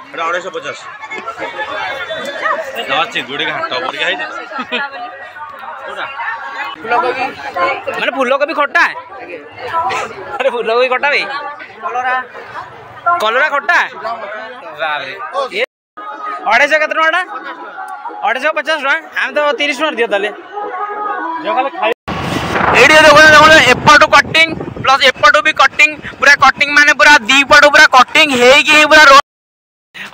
250 चिंगुड़ी घाट मैंने फूल कोबी खट्टा अरे फूल कोबी खट्टा भाई कलरा खट्टा 250 केते टका 250 टका आम तो 30 टका दियो ताले एपटू कटिंग प्लस एपटू भी कटिंग पूरा कटिंग माने पूरा दी पटू पूरा कटिंग हेगी पूरा रोड।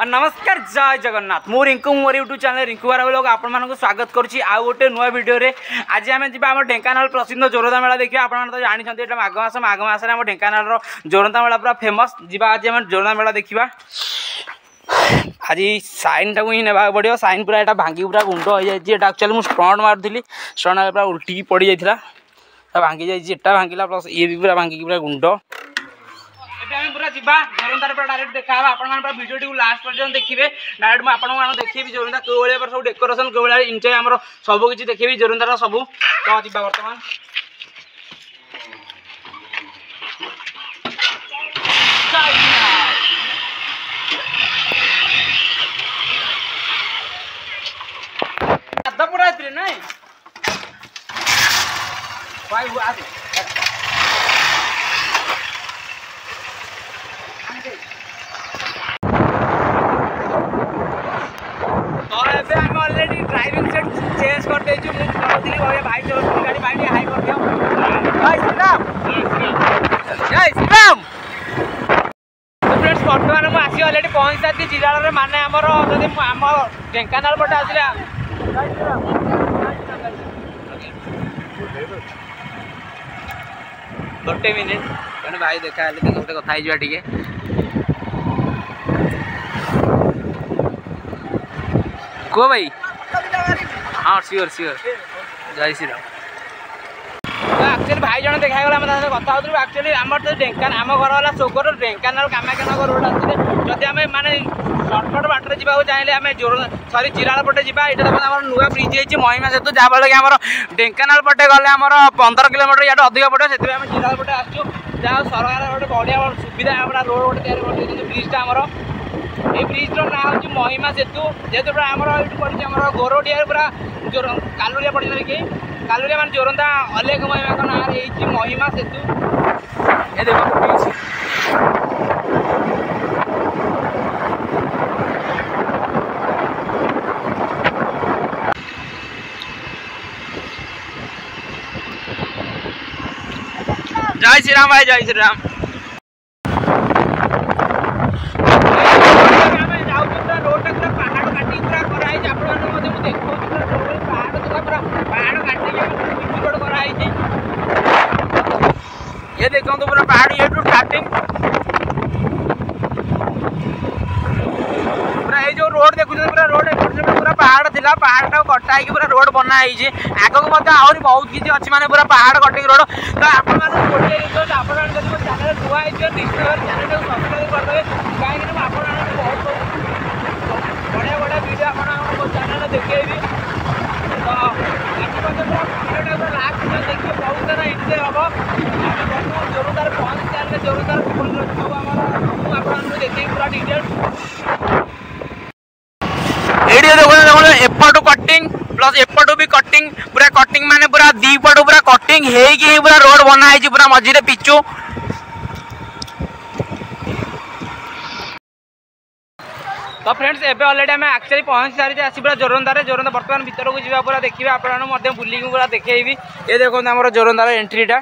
नमस्कार जय जगन्नाथ मु रिंकू मोर यूट्यूब चैनल रिंकू बारा लोग आपण मानक स्वागत करुच्ची आ गोटे नुआ वीडियो रे आज आम जी आम ढेंकानाल प्रसिद्ध जोरंदा मेला देखिए आप तो जानते माघ मास आम ढेंकानाल जोरंदा मेला पूरा फेमस जीवा आज आम जोरंदा मेला देखा आज साइन टाक ही ना पड़ो साइन पूरा यहाँ भांगी पूरा गुंड हो जाए एक्चुअली मुझे स्टंट मारूली स्टंट पूरा उल्टी पड़ जाता भांगी जाटा भांगिला प्लस ये भी पूरा भांगिक पूरा गुंड पूरा जीवा जोरंदार पूरा डायरेक्ट देखा आप वीडियो लास्ट पर्यटन देखिए डायरेक्ट मुझे देखी जोरंदा कौ भाई सब डेकोरेशन कौ भाई इंजय आम सबकि देखी जोरंदार सब तो जीवा बर्तमान पूरा नहीं भाई ऑलरेडी ड्राइविंग सेट चेंज कर दे भाई भाई गाड़ी भाई हाई कर दियो जय श्री राम जय श्री राम। तो फ्रेंड्स वर्तमान मुझे आसी ऑलरेडी पहुंच सारी जिला माने आमर जदि आम ढेंकानाल पटे आसिला गोटे मिनिट कौन भाई देखा गोटे कथा टे कह भाई हाँ सियोर सियोर जय श्री राम। एक्चुअली भाई जन देखा कथा एक्चुअली आम ढेंकान आम घर वाला सोगर ढेंकानाल कामाख्यानगर रोड आसते जदि आम माने सर्टकट बाटर जावाक चाहिए आम जोर सरी चिराल पटे जावा ये देखो आम नुआ ब्रिज है महिमा सेतु जहाँ कि आम ढेंकानाल पटे गले आम 15 किलोमीटर या अधिक पड़े से आम चिराल पटे आसू जहाँ सरकार गोटे बढ़िया सुविधा रोड गोटे तैयारी ब्रिजटा आमर ये ब्रिज ना हूँ महिमा सेतु जेहेतु पूरा आमर ये पड़े गोरडिया पूरा कालुरिया पड़ कि कालुरिया मान जोरंदा अलेख महिमा का नाँ रही महिमा सेतु ये देखो जय श्री राम भाई जय श्री राम। ये देखो तो पूरा पहाड़ ये टू स्टार्टिंग पूरा ये जो रोड देखो पूरा रोड पूरा पहाड़ थिला पहाड़ टाक कटा पूरा रोड बना है आग को आहरी बहुत किसी अच्छी माने पूरा पहाड़ कटिंग रोड तो आपण गोटे रिक्वेस्ट आपण चैनल नुआ चैनल सब्सक्राइब करदे कहीं बहुत बढ़िया बढ़िया वीडियो आप चैनल देखेबी तो वीडियो लास्ट देखिए बहुत सारा एंजॉय हम जोरदार पहुंच चैनल जोरदार देखिए पूरा डिटेल्स एपटू कटिंग प्लस एपटू भी कटिंग पूरा कटिंग माने पूरा दी पटू पूरा कटिंग हेगी पूरा रोड बना है पूरा मझीरे पिचु तो फ्रेंड्स एबे ऑलरेडी आम एक्चुअली पहुंच सारी आसी पूरा जोरंदार जोरंदा बर्तमान भीतर को जावा पूरा देखिए आप बुलिंग पूरा देखेबी ये देखो आम जोरंदार एंट्रीटा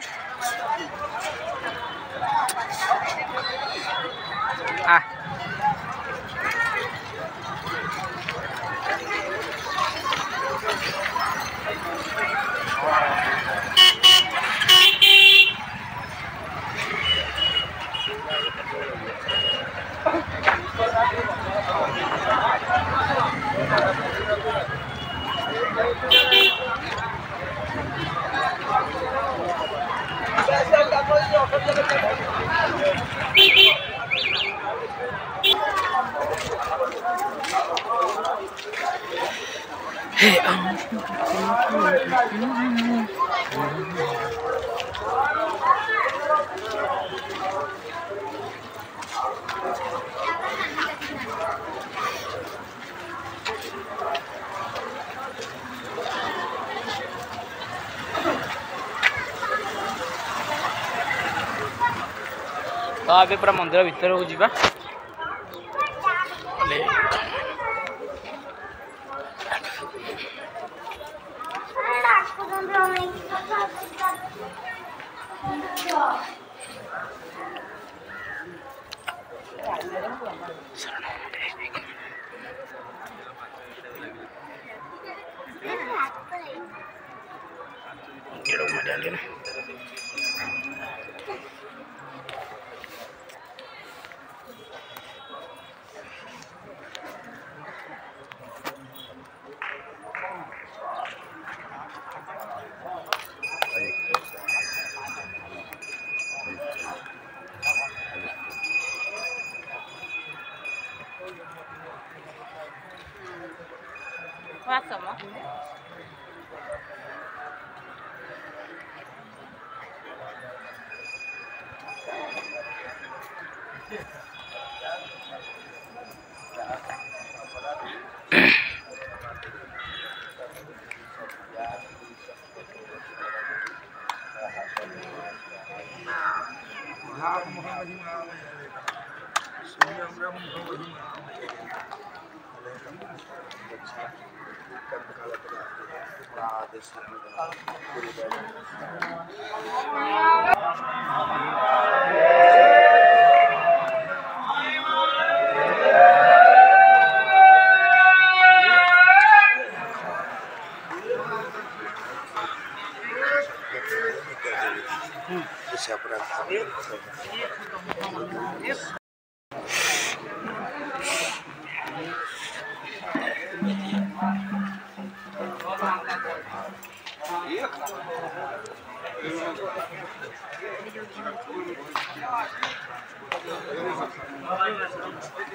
आबे पूरा मंदिर भीतर को जीवा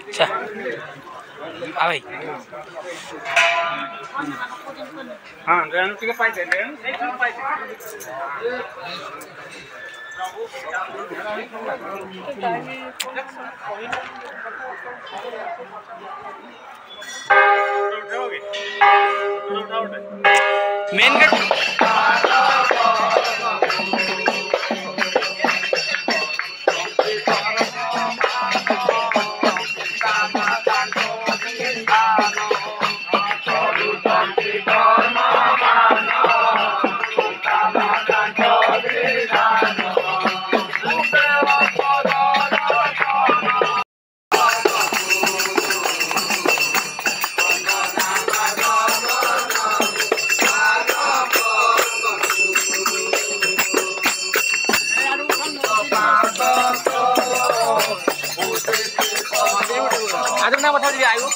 अच्छा आ भाई हाँ रेणु टिके पाइते रेणु नहीं पाइते मेन गेट ना बता दीजिए आयु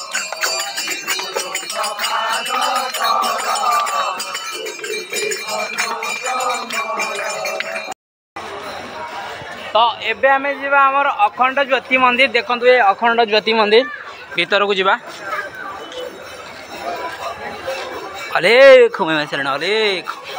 तो एबे आमे जीवा हमर अखंड ज्योति मंदिर देखंतु ए अखंड ज्योति मंदिर भीतर को जीवा अले खमे शरण अले खमे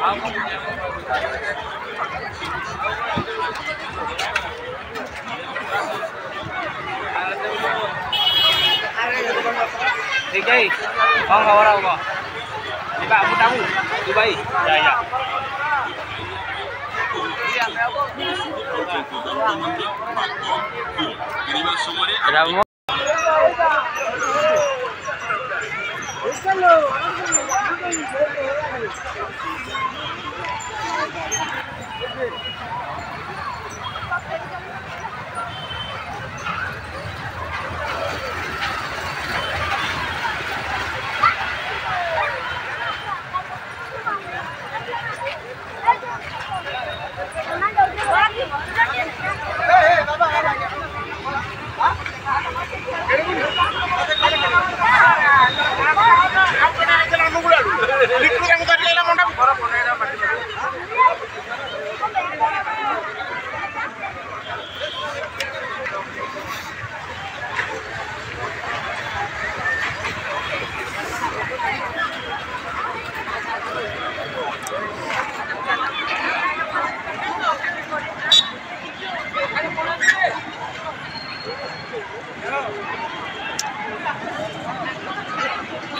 Aku भाई कौन खबर होगा बाबू टाबू तू भाई जा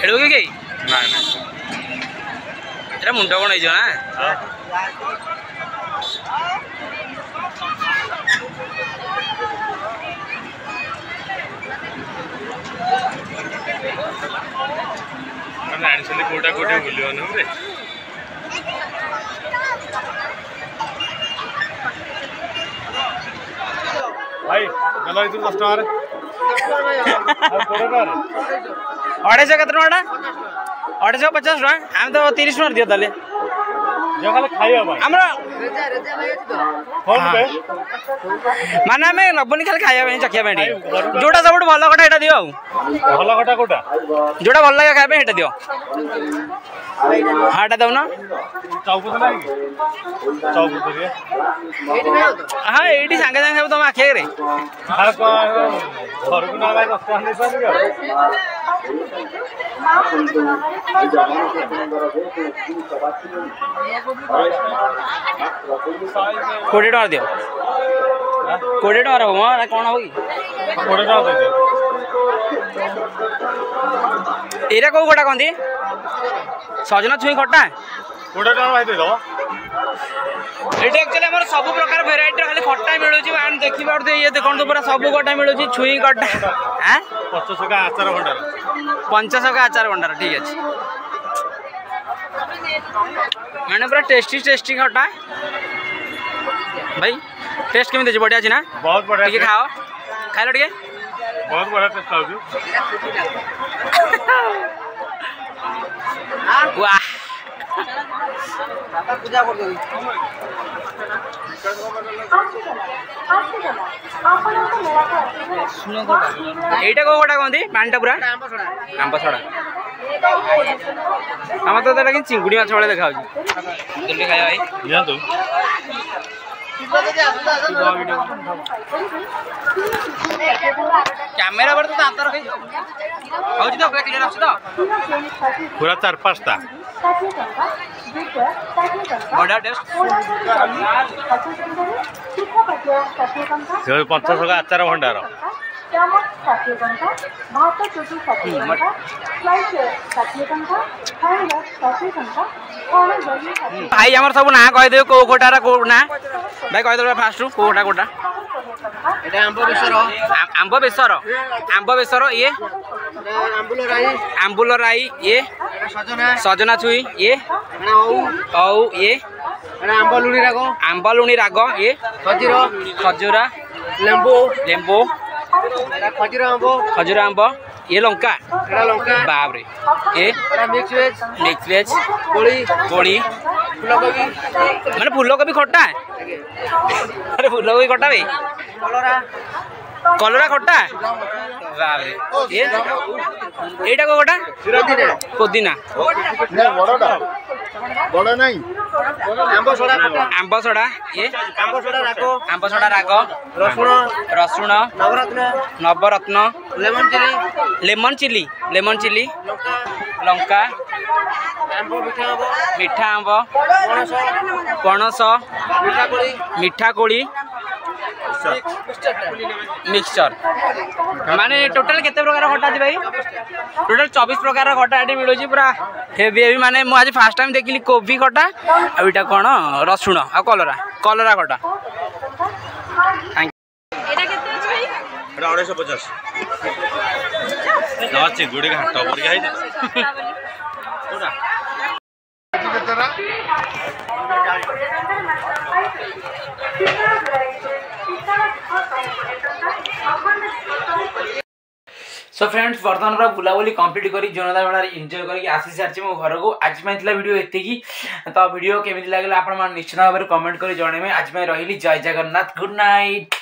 खेलोगे कि ना ना मुंडा कौन ना कोटा कोटे बुलियो रे भाई चलो इधर 10 टका अढ़ाई कत 250 टका आम तो 30 टका दियो ताले जो खाली खाइयो भाई हमरा फोन पे माने हमें नबनी खाली खाइया पे चखिया पे जोटा सब भल कटा एटा दियो भल कटा कोटा जोटा भल लगे खाइबे एटा दियो हाटा दउ ना चौपुत ना चौपुत रे हां एडी संगे संगे तुम आखे रे हां को घर को ना भाई कष्ट नहीं पाबे कोड़े टका दियो कोड़े टका रो मां कौन हो कि कोड़े टका दे एरा को गोटा कोंदी सजना छुई खट्टा कोड़े टका भाई दे दो एटा एक्चुअली हमर सब प्रकार वेराइटी खाली खट्टा मिलु छी आन देखि बार ये देखन तो पूरा सब गोटा मिलु छी छुई खट्टा हैं 500 का आचार भंडार 500 का आचार भंडार ठीक अछि मैंने पूरा टेस्टी खट्टा भाई टेस्ट केमी देछि बढ़िया छी ना बहुत बढ़िया ठीक खाओ खाइलो ठीक बहुत बढ़िया टेस्ट आउ वाह पूजा कर दो सुनो एटा को गोटा कोंदी पानीटा पूरा आंबा सोडा हम तो लेकिन चिंगुड़ी माछ वाले देखा जल्दी खाया भाई या तो कैमेरा पर तो अंतर रखी हो जी तो क्लियर आछ तो पूरा 4-5 टा बड़ा टेस्ट 500 का आचार भंडार भाई हमार सब ना कह दे को कोटारा को ना भाई कह दे फास्ट को कोटा कोटा एटा आंब बेसर ये आंबुल राई ये सजना छुई ये औ ये आंबलुणी राग ये खजूरा लेंबू खजूर आंब ये लंका बाप रे ये मिक्स वेज कोड़ी माने फूलकोबी खट्टा अरे फूलकोबी खट्टा भाई कलरा खट्टा बाप रे ये एटा को गोटा पुदीना बड़ा नहीं आंब सोडा ये आंब सोडा राग रसुण नवरत्न लेमन चिली लंका मीठा आंब पणस मीठा कोड़ी मिक्सचर माने टोटल केते प्रकार खटा अछि भाई टोटल 24 प्रकार खटा एटी मिलुची पूरा हेवी हेवी माने मु आज फर्स्ट टाइम देखिली कोबी खटा आ एटा कोन रसुण आ कलरा कलरा खटा एटा केते अछि भाई एटा 250 ना चिंगुड़ी घाट पर के हाई कोडा सो फ्रेंड्स बर्तमान पूरा बुलाबुली कंप्लीट करी जनता बेला एंजॉय करके आसी सारी मो घर को आज वीडियो एति तो वीडियो केमी लगे आप निश्चित भाव में कमेंट कर जन आज रही जय जगन्नाथ गुड नाइट।